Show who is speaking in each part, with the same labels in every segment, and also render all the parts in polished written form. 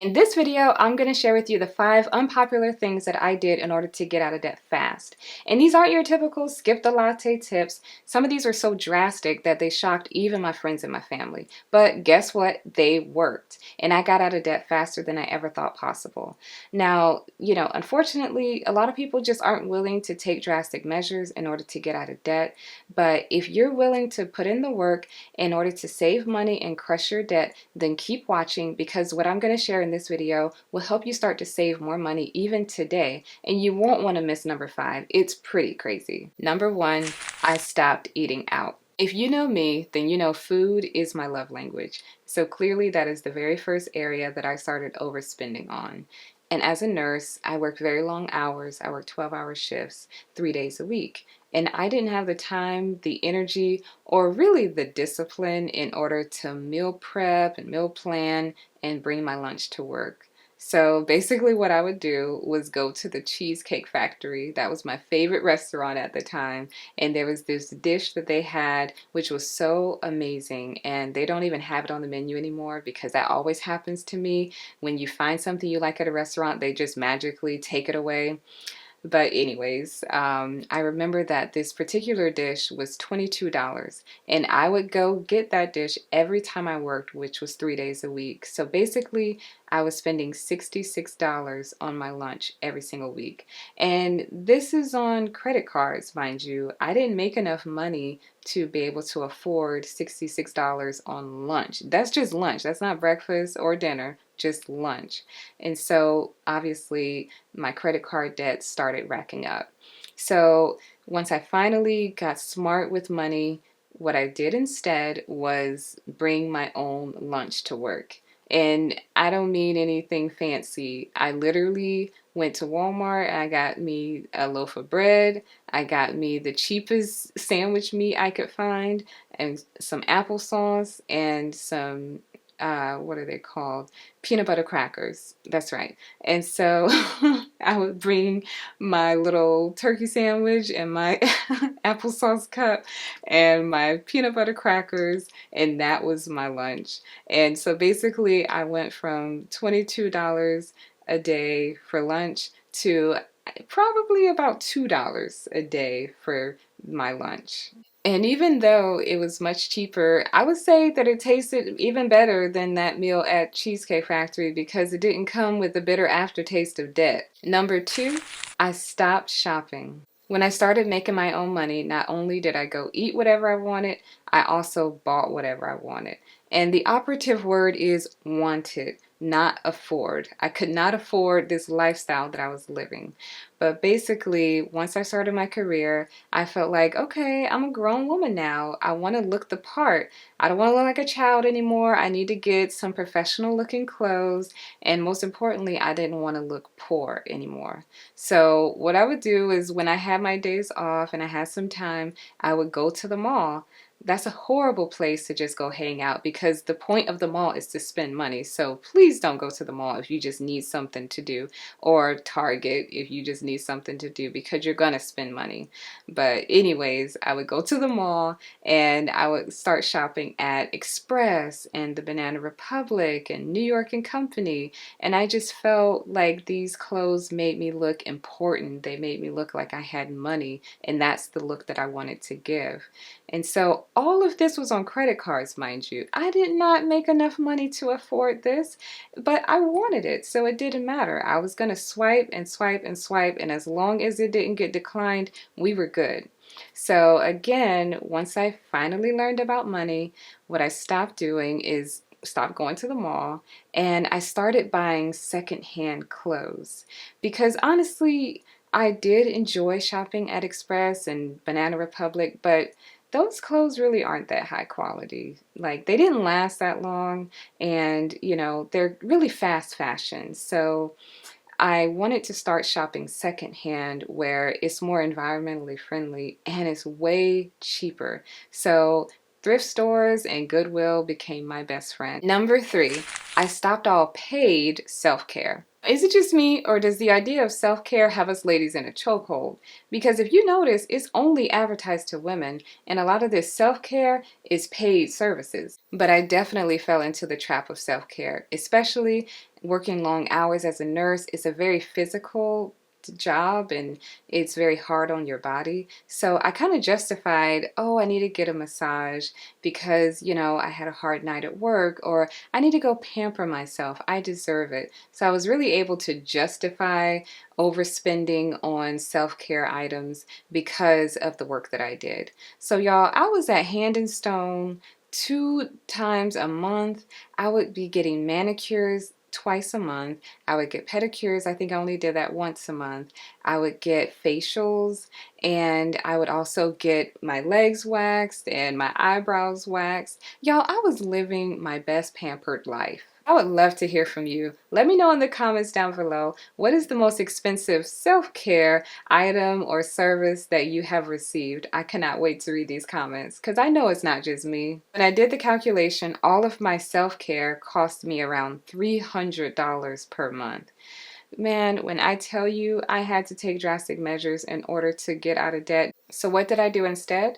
Speaker 1: In this video, I'm going to share with you the 5 unpopular things that I did in order to get out of debt fast. And these aren't your typical skip the latte tips. Some of these are so drastic that they shocked even my friends and my family. But guess what? They worked. And I got out of debt faster than I ever thought possible. Now, unfortunately, a lot of people just aren't willing to take drastic measures in order to get out of debt. But if you're willing to put in the work in order to save money and crush your debt, then keep watching, because what I'm going to share in this video will help you start to save more money even today, and you won't want to miss number 5. It's pretty crazy. Number 1, I stopped eating out. If you know me, then you know food is my love language. So clearly that is the very first area that I started overspending on. And as a nurse, I worked very long hours. I worked 12-hour shifts, 3 days a week. And I didn't have the time, the energy, or really the discipline in order to meal prep and meal plan and bring my lunch to work. So basically what I would do was go to the Cheesecake Factory. That was my favorite restaurant at the time. And there was this dish that they had which was so amazing. And they don't even have it on the menu anymore, because that always happens to me. When you find something you like at a restaurant, they just magically take it away. But anyways, I remember that this particular dish was $22, and I would go get that dish every time I worked, which was 3 days a week. So basically, I was spending $66 on my lunch every single week. And this is on credit cards, mind you. I didn't make enough money to be able to afford $66 on lunch. That's just lunch. That's not breakfast or dinner, just lunch. And so obviously my credit card debt started racking up. So once I finally got smart with money, what I did instead was bring my own lunch to work. And I don't mean anything fancy. I literally went to Walmart and I got me a loaf of bread. I got me the cheapest sandwich meat I could find, and some applesauce and some what are they called? Peanut butter crackers. That's right. And so I would bring my little turkey sandwich and my applesauce cup and my peanut butter crackers, and that was my lunch. And so basically I went from $22 a day for lunch to probably about $2 a day for my lunch. And even though it was much cheaper, I would say that it tasted even better than that meal at Cheesecake Factory, because it didn't come with the bitter aftertaste of debt. Number 2, I stopped shopping. When I started making my own money, not only did I go eat whatever I wanted, I also bought whatever I wanted. And the operative word is wanted, not afford. I could not afford this lifestyle that I was living. But basically, once I started my career, I felt like, okay, I'm a grown woman now. I want to look the part. I don't want to look like a child anymore. I need to get some professional looking clothes. And most importantly, I didn't want to look poor anymore. So what I would do is, when I had my days off and I had some time, I would go to the mall. That's a horrible place to just go hang out, because the point of the mall is to spend money. So please don't go to the mall if you just need something to do, or Target if you just need something to do, because you're gonna spend money. But anyways, I would go to the mall and I would start shopping at Express and the Banana Republic and New York and Company. And I just felt like these clothes made me look important. They made me look like I had money, and that's the look that I wanted to give. And so all of this was on credit cards, mind you. I did not make enough money to afford this, but I wanted it, so it didn't matter. I was going to swipe and swipe and swipe, and as long as it didn't get declined, we were good. So again, once I finally learned about money, what I stopped doing is stop going to the mall, and I started buying secondhand clothes, because honestly, I did enjoy shopping at Express and Banana Republic, but those clothes really aren't that high quality. Like, they didn't last that long, and they're really fast fashion. So I wanted to start shopping secondhand, where it's more environmentally friendly and it's way cheaper. So thrift stores and Goodwill became my best friend. Number 3, I stopped all paid self-care. Is it just me, or does the idea of self-care have us ladies in a chokehold? Because if you notice, it's only advertised to women, and a lot of this self-care is paid services. But I definitely fell into the trap of self-care, especially working long hours as a nurse. It's a very physical job and it's very hard on your body. So I kind of justified, oh, I need to get a massage because, I had a hard night at work, or I need to go pamper myself. I deserve it. So I was really able to justify overspending on self-care items because of the work that I did. So y'all, I was at Hand and Stone 2 times a month. I would be getting manicures twice a month. I would get pedicures. I think I only did that once a month. I would get facials, and I would also get my legs waxed and my eyebrows waxed. Y'all, I was living my best pampered life. I would love to hear from you. Let me know in the comments down below, what is the most expensive self-care item or service that you have received? I cannot wait to read these comments because I know it's not just me. When I did the calculation, all of my self-care cost me around $300 per month. Man, when I tell you I had to take drastic measures in order to get out of debt. So what did I do instead?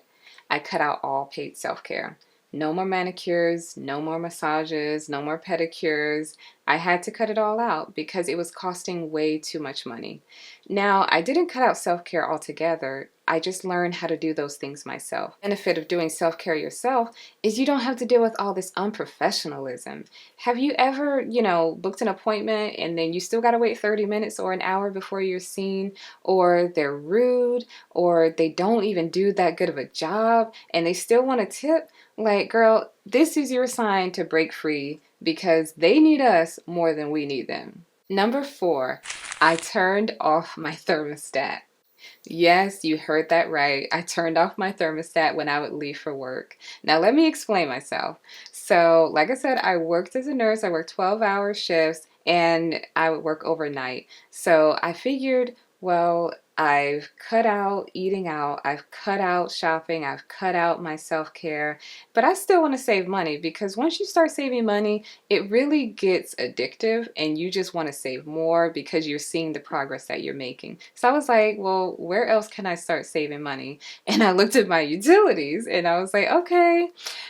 Speaker 1: I cut out all paid self-care. No more manicures, no more massages, no more pedicures. I had to cut it all out because it was costing way too much money. Now, I didn't cut out self-care altogether. I just learned how to do those things myself. The benefit of doing self-care yourself is you don't have to deal with all this unprofessionalism. Have you ever, booked an appointment and then you still got to wait 30 minutes or an hour before you're seen, or they're rude, or they don't even do that good of a job and they still want to tip? Like, girl, this is your sign to break free because they need us more than we need them. Number 4, I turned off my thermostat. Yes, you heard that right. I turned off my thermostat when I would leave for work. Now, let me explain myself. So, like I said, I worked as a nurse. I worked 12-hour shifts and I would work overnight. So, I figured, well, I've cut out eating out, I've cut out shopping, I've cut out my self-care, but I still want to save money because once you start saving money, it really gets addictive and you just want to save more because you're seeing the progress that you're making. So I was like, well, where else can I start saving money? And I looked at my utilities and I was like, okay,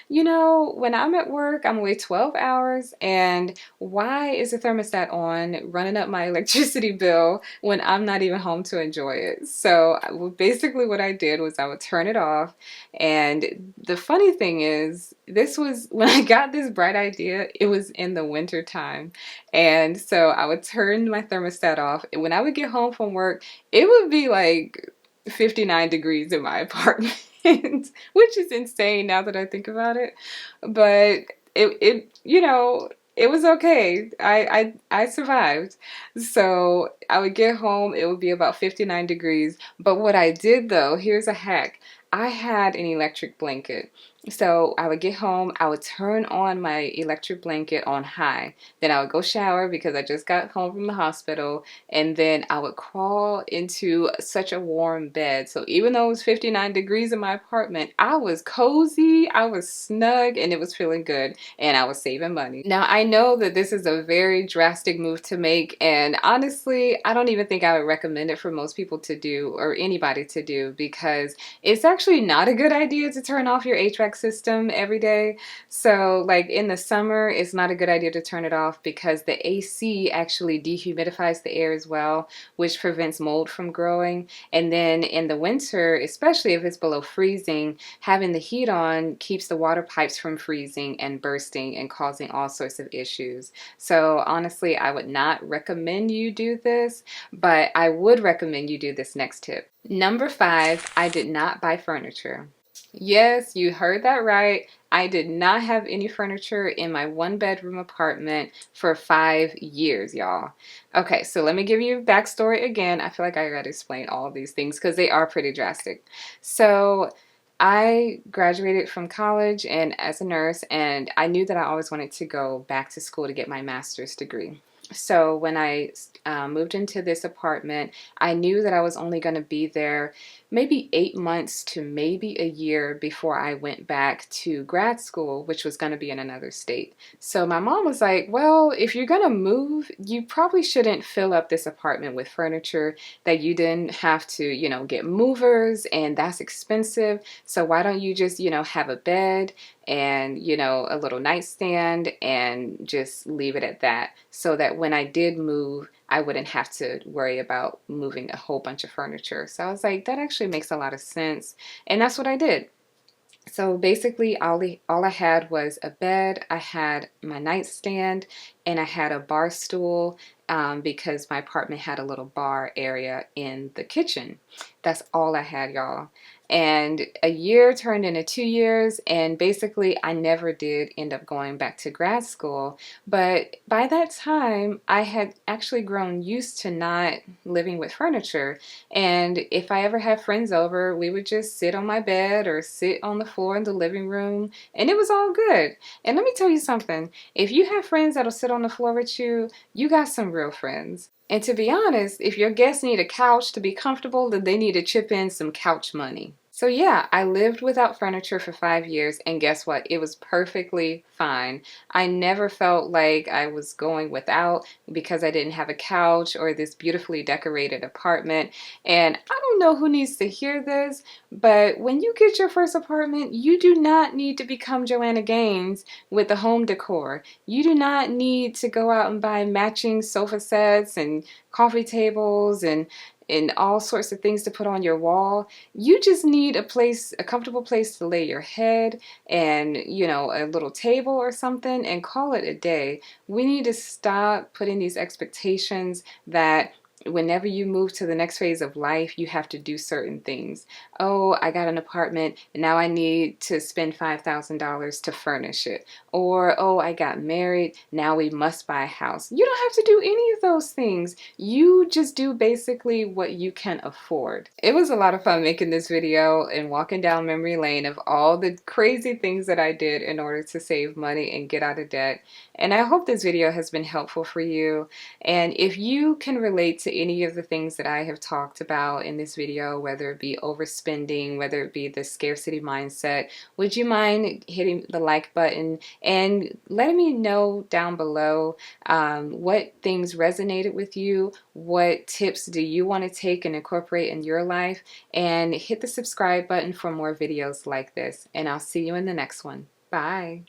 Speaker 1: when I'm at work, I'm away 12 hours, and why is the thermostat on running up my electricity bill when I'm not even home to enjoy it? So basically what I did was I would turn it off. And the funny thing is, this was when I got this bright idea, it was in the winter time. And so I would turn my thermostat off. And when I would get home from work, it would be like 59 degrees in my apartment. Which is insane now that I think about it. But it was okay. I survived. So I would get home, it would be about 59 degrees. But what I did though, here's a hack. I had an electric blanket. So I would get home, I would turn on my electric blanket on high. Then I would go shower because I just got home from the hospital. And then I would crawl into such a warm bed. So even though it was 59 degrees in my apartment, I was cozy, I was snug, and it was feeling good. And I was saving money. Now I know that this is a very drastic move to make. And honestly, I don't even think I would recommend it for most people to do, or anybody to do, because it's actually not a good idea to turn off your HVAC system every day. So like in the summer, it's not a good idea to turn it off because the AC actually dehumidifies the air as well, which prevents mold from growing. And then in the winter, especially if it's below freezing, having the heat on keeps the water pipes from freezing and bursting and causing all sorts of issues. So honestly, I would not recommend you do this, but I would recommend you do this next tip. Number 5, I did not buy furniture. Yes, you heard that right. I did not have any furniture in my 1-bedroom apartment for 5 years, y'all. Okay, so let me give you a backstory again. I feel like I gotta explain all of these things because they are pretty drastic. So I graduated from college and as a nurse, and I knew that I always wanted to go back to school to get my master's degree. So when I moved into this apartment, I knew that I was only going to be there maybe 8 months to maybe a year before I went back to grad school, which was going to be in another state. So my mom was like, well, if you're going to move, you probably shouldn't fill up this apartment with furniture that you didn't have to, get movers, and that's expensive. So why don't you just, have a bed and a little nightstand and just leave it at that, so that when I did move I wouldn't have to worry about moving a whole bunch of furniture. So I was like, that actually makes a lot of sense, and that's what I did. So basically, all I had was a bed, I had my nightstand, and I had a bar stool, because my apartment had a little bar area in the kitchen. That's all I had, y'all. And a year turned into 2 years, and basically, I never did end up going back to grad school. But by that time, I had actually grown used to not living with furniture. And if I ever had friends over, we would just sit on my bed or sit on the floor in the living room, and it was all good. And let me tell you something, if you have friends that'll sit on the floor with you, you got some real friends. And to be honest, if your guests need a couch to be comfortable, then they need to chip in some couch money. So yeah, I lived without furniture for 5 years, and guess what? It was perfectly fine. I never felt like I was going without because I didn't have a couch or this beautifully decorated apartment. And I don't know who needs to hear this, but when you get your first apartment, you do not need to become Joanna Gaines with the home decor. You do not need to go out and buy matching sofa sets and coffee tables and all sorts of things to put on your wall. You just need a comfortable place to lay your head, and, a little table or something, and call it a day. We need to stop putting these expectations that whenever you move to the next phase of life, you have to do certain things. Oh, I got an apartment, and now I need to spend $5,000 to furnish it. Or, oh, I got married, now we must buy a house. You don't have to do any of those things. You just do basically what you can afford. It was a lot of fun making this video and walking down memory lane of all the crazy things that I did in order to save money and get out of debt. And I hope this video has been helpful for you. And if you can relate to any of the things that I have talked about in this video, whether it be overspending, whether it be the scarcity mindset, would you mind hitting the like button and letting me know down below what things resonated with you, what tips do you want to take and incorporate in your life, and hit the subscribe button for more videos like this. And I'll see you in the next one. Bye.